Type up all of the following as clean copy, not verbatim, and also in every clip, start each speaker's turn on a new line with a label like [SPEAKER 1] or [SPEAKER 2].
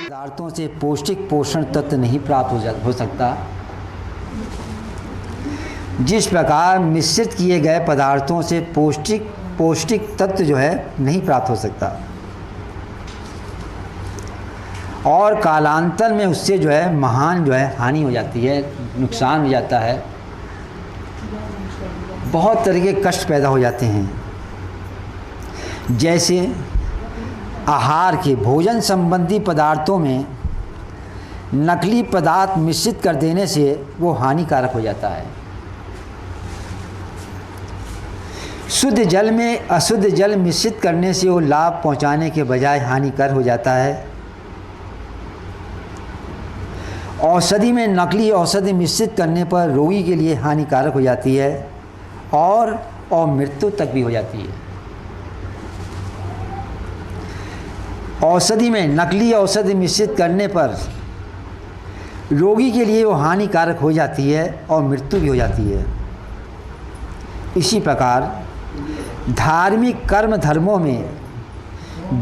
[SPEAKER 1] पदार्थों से पौष्टिक पोषण तत्व नहीं प्राप्त हो सकता। जिस प्रकार मिश्रित किए गए पदार्थों से पौष्टिक तत्व जो है नहीं प्राप्त हो सकता और कालांतर में उससे जो है महान जो है हानि हो जाती है, नुकसान हो जाता है, बहुत तरह के कष्ट पैदा हो जाते हैं। जैसे आहार के भोजन संबंधी पदार्थों में नकली पदार्थ मिश्रित कर देने से वो हानिकारक हो जाता है। शुद्ध जल में अशुद्ध जल मिश्रित करने से वो लाभ पहुंचाने के बजाय हानिकर हो जाता है। औषधि में नकली औषधि मिश्रित करने पर रोगी के लिए हानिकारक हो जाती है और मृत्यु तक भी हो जाती है। औषधि में नकली औषधि मिश्रित करने पर रोगी के लिए वो हानिकारक हो जाती है और मृत्यु भी हो जाती है। इसी प्रकार धार्मिक कर्म धर्मों में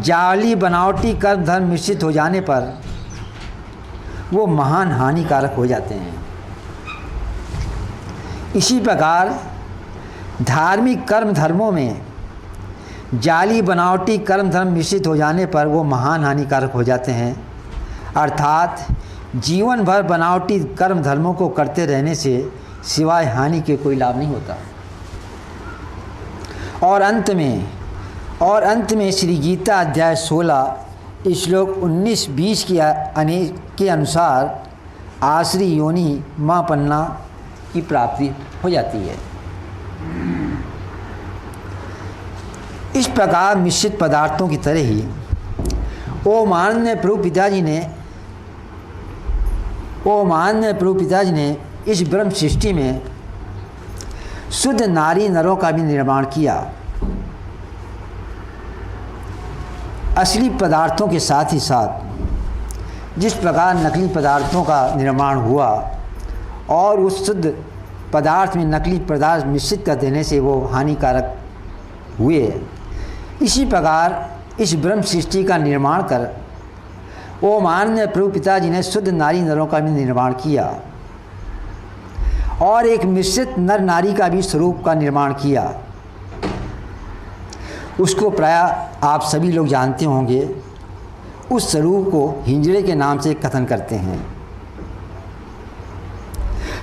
[SPEAKER 1] जाली बनावटी कर्म धर्म मिश्रित हो जाने पर वो महान हानिकारक हो जाते हैं। इसी प्रकार धार्मिक कर्म धर्मों में जाली बनावटी कर्म धर्म मिश्रित हो जाने पर वो महान हानिकारक हो जाते हैं। अर्थात जीवन भर बनावटी कर्म धर्मों को करते रहने से सिवाय हानि के कोई लाभ नहीं होता। और अंत में श्री गीता अध्याय 16 श्लोक 19-20 के अनुसार आश्री योनि मापन्ना की प्राप्ति हो जाती है। इस प्रकार मिश्रित पदार्थों की तरह ही ओमान्य प्रभु पिताजी ने इस ब्रह्म सृष्टि में शुद्ध नारी नरों का भी निर्माण किया। असली पदार्थों के साथ ही साथ जिस प्रकार नकली पदार्थों का निर्माण हुआ और उस शुद्ध पदार्थ में नकली पदार्थ मिश्रित कर देने से वो हानिकारक हुए, इसी प्रकार इस ब्रह्म सृष्टि का निर्माण कर ओमान्य प्रभु पिताजी ने शुद्ध नारी नरों का भी निर्माण किया और एक मिश्रित नर नारी का भी स्वरूप का निर्माण किया। उसको प्राय आप सभी लोग जानते होंगे। उस स्वरूप को हिंजड़े के नाम से कथन करते हैं।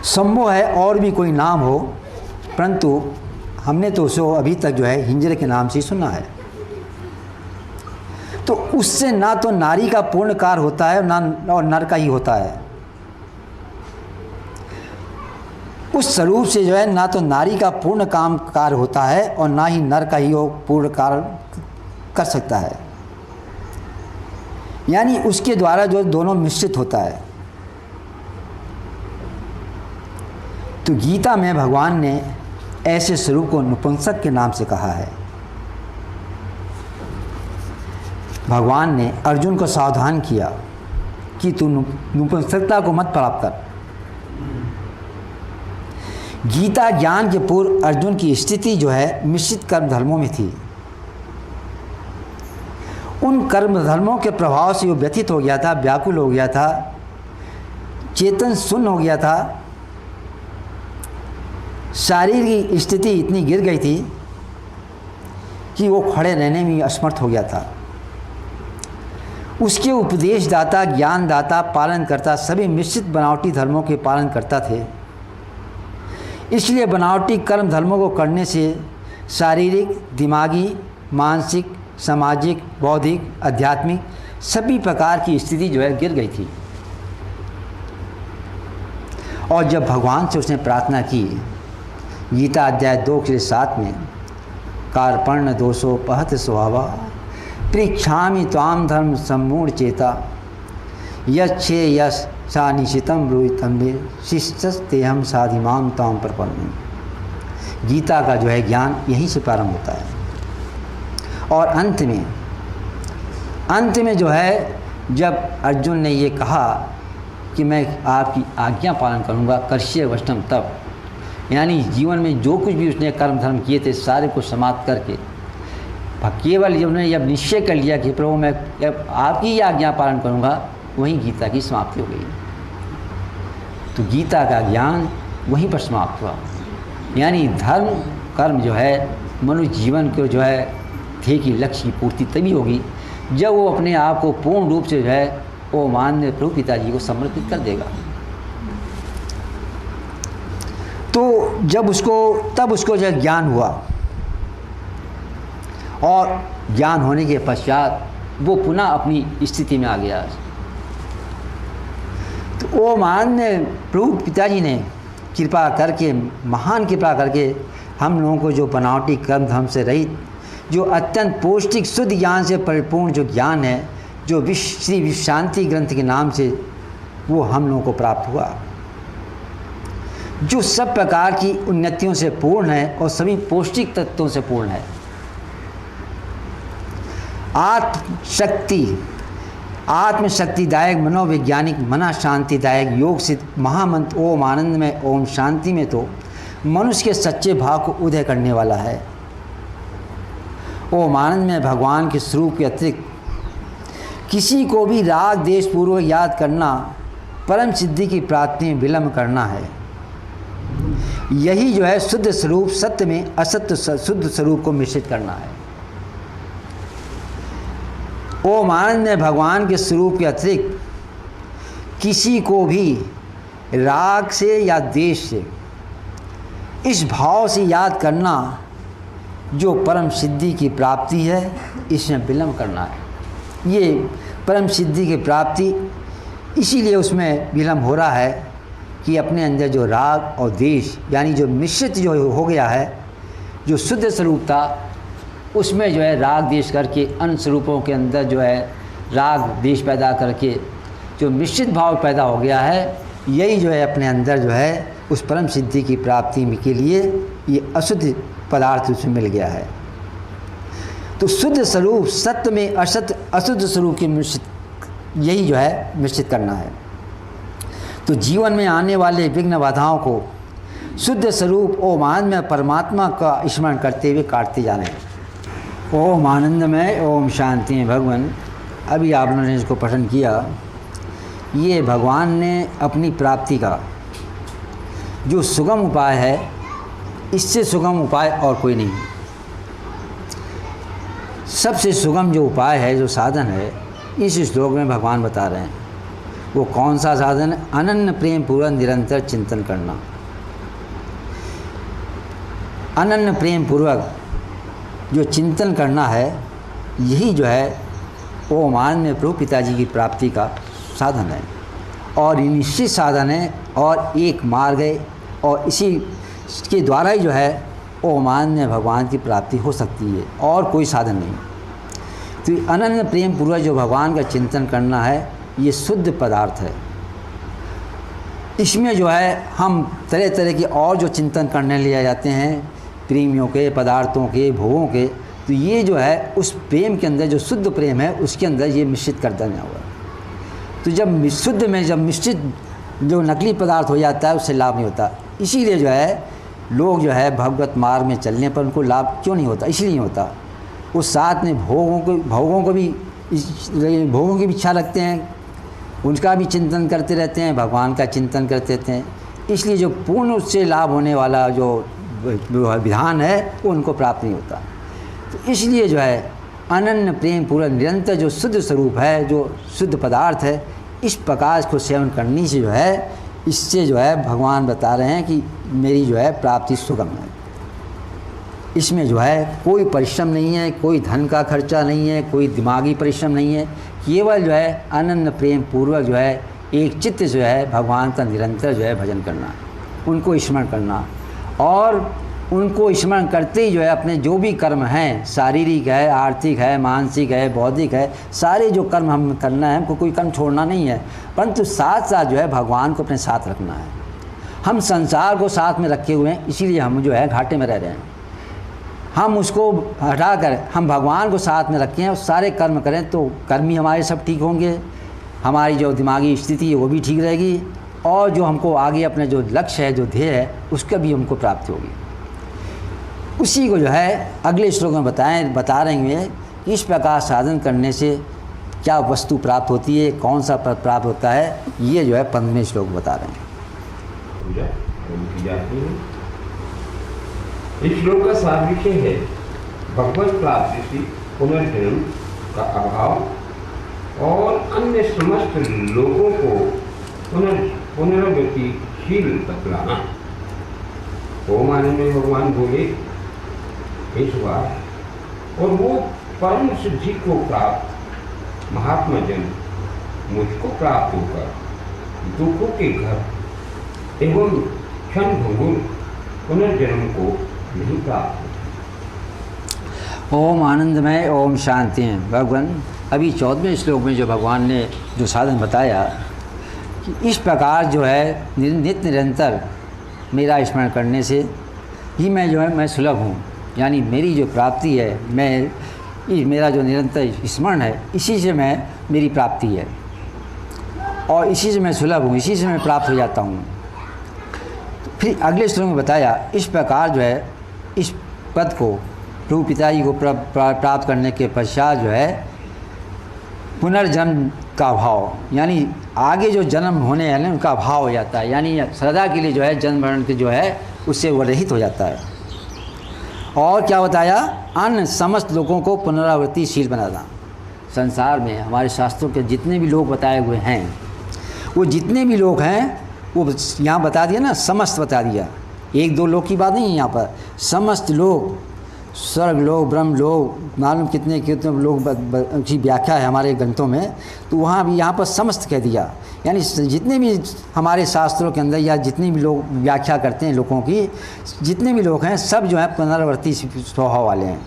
[SPEAKER 1] संभव है और भी कोई नाम हो, परंतु हमने तो उसको अभी तक जो है हिंजड़े के नाम से ही सुना है। तो उससे ना तो नारी का पूर्ण कार्य होता है और नर का ही होता है। उस स्वरूप से जो है ना तो नारी का पूर्ण काम कार्य होता है और ना ही नर का ही वो पूर्ण कार्य कर सकता है। यानी उसके द्वारा जो दोनों मिश्रित होता है। तो गीता में भगवान ने ऐसे स्वरूप को नपुंसक के नाम से कहा है। भगवान ने अर्जुन को सावधान किया कि तू नपुंसकता को मत प्राप्त कर। गीता ज्ञान के पूर्व अर्जुन की स्थिति जो है मिश्रित कर्म धर्मों में थी। उन कर्म धर्मों के प्रभाव से वो व्यथित हो गया था, व्याकुल हो गया था, चेतन शून्य हो गया था, शारीरिक की स्थिति इतनी गिर गई थी कि वो खड़े रहने में असमर्थ हो गया था। उसके उपदेशदाता, ज्ञानदाता, पालनकर्ता सभी मिश्रित बनावटी धर्मों के पालन करता थे। इसलिए बनावटी कर्म धर्मों को करने से शारीरिक, दिमागी, मानसिक, सामाजिक, बौद्धिक, आध्यात्मिक सभी प्रकार की स्थिति जो है गिर गई थी। और जब भगवान से उसने प्रार्थना की, गीता अध्याय 2:7 में, कार्पण्य दोषोपहत स्वभावा परीक्षामि त्वाम धर्म सम्मूढ़ चेता यच्छे यश सा निशितम ब्रूहितम शिष्यस्तेहम साधिमाम ताम प्रपन्न। गीता का जो है ज्ञान यहीं से प्रारंभ होता है। और अंत में जो है, जब अर्जुन ने ये कहा कि मैं आपकी आज्ञा पालन करूँगा, कर्ष्य वष्टम, तब यानी जीवन में जो कुछ भी उसने कर्म धर्म किए थे सारे को समाप्त करके केवल जब उन्होंने जब निश्चय कर लिया कि प्रभु मैं जब आपकी ही आज्ञा पालन करूँगा, वहीं गीता की समाप्ति हो गई। तो गीता का ज्ञान वहीं पर समाप्त हुआ। यानी धर्म कर्म जो है मनुष्य जीवन को जो है ध्येय की लक्ष्य की पूर्ति तभी होगी जब वो अपने आप को पूर्ण रूप से जो है वो माननीय प्रभु पिताजी को समर्पित कर देगा। तो जब तब उसको जो ज्ञान हुआ, और ज्ञान होने के पश्चात वो पुनः अपनी स्थिति में आ गया। तो वो माननीय प्रभु पिताजी ने कृपा करके, महान कृपा करके हम लोगों को जो बनावटी कर्म धर्म से रहित, जो अत्यंत पौष्टिक शुद्ध ज्ञान से परिपूर्ण जो ज्ञान है, जो श्री विश्व शांति ग्रंथ के नाम से वो हम लोगों को प्राप्त हुआ, जो सब प्रकार की उन्नतियों से पूर्ण है और सभी पौष्टिक तत्वों से पूर्ण है। आत्मशक्तिदायक, मनोवैज्ञानिक, मना शांतिदायक, योग सिद्ध महामंत्र ओम आनंद में ओम शांति में तो मनुष्य के सच्चे भाव को उदय करने वाला है। ओम आनंद में भगवान के स्वरूप के अतिरिक्त किसी को भी राग देश पूर्वक याद करना परम सिद्धि की प्राप्ति में विलंब करना है। यही जो है शुद्ध स्वरूप, सत्य में असत्य शुद्ध स्वरूप को मिश्रित करना है। ओम आनंद में भगवान के स्वरूप के अतिरिक्त किसी को भी राग से या द्वेष से इस भाव से याद करना जो परम सिद्धि की प्राप्ति है, इसमें विलंब करना है। ये परम सिद्धि की प्राप्ति इसीलिए उसमें विलंब हो रहा है कि अपने अंदर जो राग और द्वेष यानी जो मिश्रित जो हो गया है, जो शुद्ध स्वरूप था उसमें जो है राग द्वेष करके अन्य स्वरूपों के अंदर जो है राग द्वेष पैदा करके जो मिश्रित भाव पैदा हो गया है, यही जो है अपने अंदर जो है उस परम सिद्धि की प्राप्ति के लिए ये अशुद्ध पदार्थ उसमें मिल गया है। तो शुद्ध स्वरूप, सत्य में असत्य अशुद्ध स्वरूप के मिश्रित, यही जो है मिश्रित करना है। तो जीवन में आने वाले विघ्न बाधाओं को शुद्ध स्वरूप ओम आनंद में परमात्मा का स्मरण करते हुए काटते जाने। ओम आनंद में ओम शांति में भगवान, अभी आप लोगों ने इसको पठन किया, ये भगवान ने अपनी प्राप्ति का जो सुगम उपाय है, इससे सुगम उपाय और कोई नहीं। सबसे सुगम जो उपाय है, जो साधन है, इस श्लोक में भगवान बता रहे हैं। वो कौन सा साधन है? अनन्य प्रेम पूर्वक निरंतर चिंतन करना। अनन्य प्रेम पूर्वक जो चिंतन करना है, यही जो है वो माननीय प्रभु पिताजी की प्राप्ति का साधन है। और ये निश्चित साधन है और एक मार्ग है, और इसी के द्वारा ही जो है वो माननीय भगवान की प्राप्ति हो सकती है, और कोई साधन नहीं। तो अनन्य प्रेम पूर्वक जो भगवान का चिंतन करना है, ये शुद्ध पदार्थ है। इसमें जो है हम तरह तरह के और जो चिंतन करने लिए जाते हैं, प्रेमियों के, पदार्थों के, भोगों के, तो ये जो है उस प्रेम के अंदर जो शुद्ध प्रेम है उसके अंदर ये मिश्रित कर देना हुआ। तो जब शुद्ध में जब मिश्रित जो नकली पदार्थ हो जाता है, उससे लाभ नहीं होता। इसीलिए जो है लोग जो है भगवत मार्ग में चलने पर उनको लाभ क्यों नहीं होता? इसलिए नहीं होता। उस साथ में भोगों को भी भोगों की भी इच्छा रखते हैं, उनका भी चिंतन करते रहते हैं, भगवान का चिंतन करते रहते हैं। इसलिए जो पूर्ण उससे लाभ होने वाला जो विधान है वो उनको प्राप्त नहीं होता। तो इसलिए जो है अनन्य प्रेम पूरा निरंतर जो शुद्ध स्वरूप है, जो शुद्ध पदार्थ है, इस प्रकार को सेवन करने से जो है, इससे जो है भगवान बता रहे हैं कि मेरी जो है प्राप्ति सुगम है। इसमें जो है कोई परिश्रम नहीं है, कोई धन का खर्चा नहीं है, कोई दिमागी परिश्रम नहीं है, केवल जो है अनन्य प्रेम पूर्वक जो है एक चित्त जो है भगवान का निरंतर जो है भजन करना, उनको स्मरण करना, और उनको स्मरण करते ही जो है अपने जो भी कर्म हैं, शारीरिक है, आर्थिक है, मानसिक है, बौद्धिक है, सारे जो कर्म हम करना है, हमको कोई कर्म छोड़ना नहीं है, परंतु साथ साथ जो है भगवान को अपने साथ रखना है। हम संसार को साथ में रखे हुए हैं, इसीलिए हम जो है घाटे में रह रहे हैं। हम उसको हटाकर हम भगवान को साथ में रखें और सारे कर्म करें तो कर्म ही हमारे सब ठीक होंगे, हमारी जो दिमागी स्थिति है वो भी ठीक रहेगी, और जो हमको आगे अपने जो लक्ष्य है, जो ध्येय है, उसका भी हमको प्राप्ति होगी। उसी को जो है अगले श्लोक में बता रहे हैं कि इस प्रकार साधन करने से क्या वस्तु प्राप्त होती है, कौन सा पद प्राप्त होता है, ये जो है 15वें श्लोक बता रहे हैं।
[SPEAKER 2] इस श्लोक का सार विषय है भगवत प्राप्ति से पुनर्जन्म का अभाव और अन्य समस्त लोगों को पुनरावृत्तिशील बतलाना। ओम आनंद में भगवान बोले इस बार, और वो परम सिद्धि को प्राप्त महात्मा जन मुझको प्राप्त होकर दुखों के घर एवं क्षण भंगुर पुनर्जन्म को नहीं प्राप्त।
[SPEAKER 1] ओम आनंदमय, ओम शांति। भगवान अभी 14वें श्लोक में जो भगवान ने जो साधन बताया कि इस प्रकार जो है नित्य निरंतर मेरा स्मरण करने से ही मैं जो है मैं सुलभ हूँ, यानी मेरी जो प्राप्ति है, मेरा जो निरंतर स्मरण है, इसी से मैं मेरी प्राप्ति है और इसी से मैं सुलभ हूँ, इसी से मैं प्राप्त हो जाता हूँ। फिर अगले श्लोक में बताया इस प्रकार जो है इस पद को प्रभु पिताजी को प्राप्त करने के पश्चात जो है पुनर्जन्म का भाव, यानी आगे जो जन्म होने हैं उनका भाव हो जाता है, यानी सदा के लिए जो है जन्म मरण के जो है उससे वो रहित हो जाता है। और क्या बताया, अन्य समस्त लोगों को पुनरावृत्तिशील बनाना। संसार में हमारे शास्त्रों के जितने भी लोग बताए हुए हैं, वो जितने भी लोग हैं वो यहाँ बता दिया ना, समस्त बता दिया, एक दो लोग की बात नहीं है यहाँ पर, समस्त लोग, स्वर्ग लोग, ब्रह्म लोग, मालूम कितने कितने लोग की व्याख्या है हमारे ग्रंथों में, तो वहाँ भी यहाँ पर समस्त कह दिया, यानी जितने भी हमारे शास्त्रों के अंदर या जितने भी लोग व्याख्या करते हैं लोगों की, जितने भी लोग हैं सब जो है पुनरावृत्ति स्वभाव वाले हैं,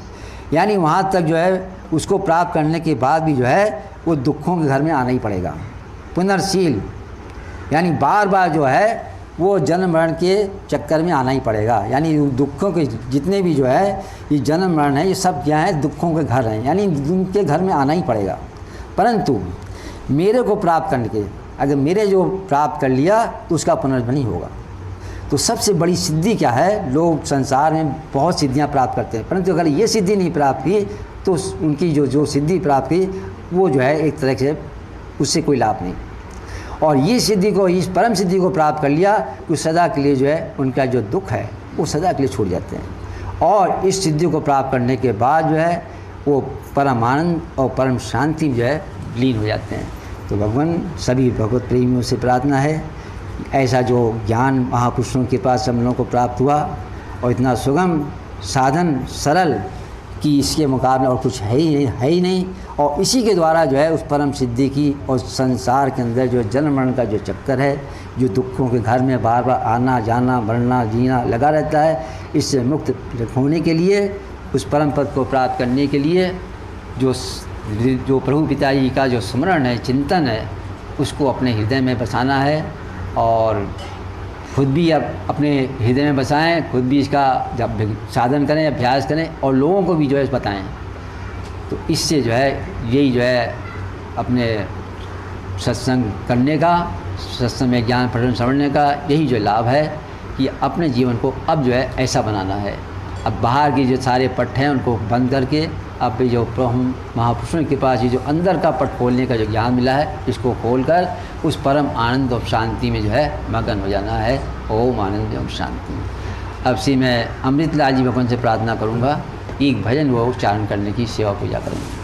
[SPEAKER 1] यानी वहाँ तक जो है उसको प्राप्त करने के बाद भी जो है वो दुखों के घर में आना ही पड़ेगा। पुनर्शील यानी बार बार जो है वो जन्म मरण के चक्कर में आना ही पड़ेगा, यानी दुखों के जितने भी जो है ये जन्म मरण है, ये सब क्या है, दुखों के घर हैं, यानी उनके घर में आना ही पड़ेगा। परंतु मेरे को प्राप्त करने के, अगर मेरे जो प्राप्त कर लिया तो उसका पुनर्जन्म नहीं होगा। तो सबसे बड़ी सिद्धि क्या है, लोग संसार में बहुत सिद्धियां प्राप्त करते हैं, परंतु अगर ये सिद्धि नहीं प्राप्त की तो उनकी जो सिद्धि प्राप्त की वो जो है एक तरह से उससे कोई लाभ नहीं। और ये सिद्धि को, इस परम सिद्धि को प्राप्त कर लिया तो सदा के लिए जो है उनका जो दुख है वो सदा के लिए छूट जाते हैं, और इस सिद्धि को प्राप्त करने के बाद जो है वो परम आनंद और परम शांति जो है लीन हो जाते हैं। तो भगवान सभी भगवत प्रेमियों से प्रार्थना है ऐसा जो ज्ञान महापुरुषों के पास हम लोगों को प्राप्त हुआ और इतना सुगम साधन सरल कि इसके मुकाबले और कुछ है ही नहीं, और इसी के द्वारा जो है उस परम सिद्धि की और संसार के अंदर जो जन्म मरण का जो चक्कर है, जो दुखों के घर में बार बार आना जाना मरना जीना लगा रहता है, इससे मुक्त होने के लिए, उस परम पद को प्राप्त करने के लिए जो प्रभु पिताजी का जो स्मरण है, चिंतन है, उसको अपने हृदय में बसाना है, और खुद भी अब अपने हृदय में बसाएं, खुद भी इसका जब साधन करें, अभ्यास करें और लोगों को भी जो है बताएं। तो इससे जो है यही जो है अपने सत्संग करने का, सत्संग में ज्ञान पठन समझने का यही जो लाभ है कि अपने जीवन को अब जो है ऐसा बनाना है। अब बाहर के जो सारे पट्ट हैं उनको बंद करके अब भी जो हम महापुरुषों की कृपा से जो अंदर का पट खोलने का जो ज्ञान मिला है, इसको खोलकर उस परम आनंद और शांति में जो है मगन हो जाना है। ओम आनंद ओम शांति। अब से मैं अमृतलाल जी भगवान से प्रार्थना करूँगा, एक भजन वो उच्चारण करने की सेवा पूजा करूँगा।